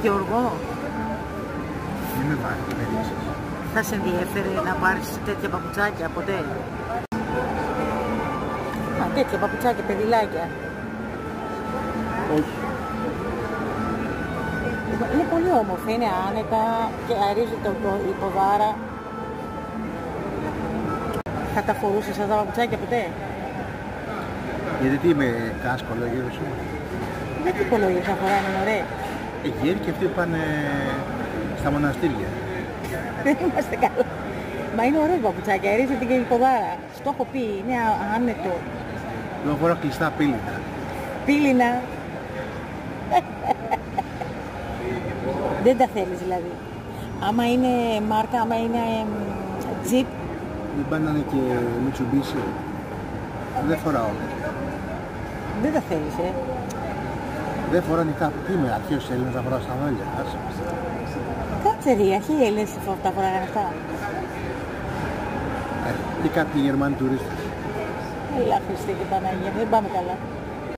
Γιώργο, μην με βάζει, δεν είσαι. θα σε ενδιέφερε να πάρεις τέτοια παπουτσάκια ποτέ? Τέτοια παπουτσάκια, παιδιλάκια. Όχι. Είναι πολύ όμορφα, είναι άνετα και αρίζει η ποδάρα. Θα τα φορούσες αυτά τα παπουτσάκια ποτέ? Γιατί τι είμαι κάσκολο γύρω σου. Δεν τι υπολογίζεις να φοράνε, ωραία. Γέροι και αυτοί πάνε στα μοναστήρια. Δεν είμαστε καλά. Μα είναι ωραίο παπουτσάκια, αρίζει την ποδάρα. Στο έχω πει, είναι άνετο. Εγώ φοράω κλειστά πύληνα. Πύληνα. Δεν τα θέλεις δηλαδή. Άμα είναι μάρκα, άμα είναι Jeep. Δεν πάνε να είναι και Mitsubishi. Δεν φοράω. Δεν τα θέλεις, Δεν φοράω νυχτά. Τι είμαι, αρχαίος Έλληνας να φοράω στα μάλια. Κάτσε ρε, αρχαίοι Έλληνες τα φοράγανε αυτά. Και κάποιοι Γερμανοί τουρίστες. Ελά Χριστέ και Παναγία, δεν πάμε καλά.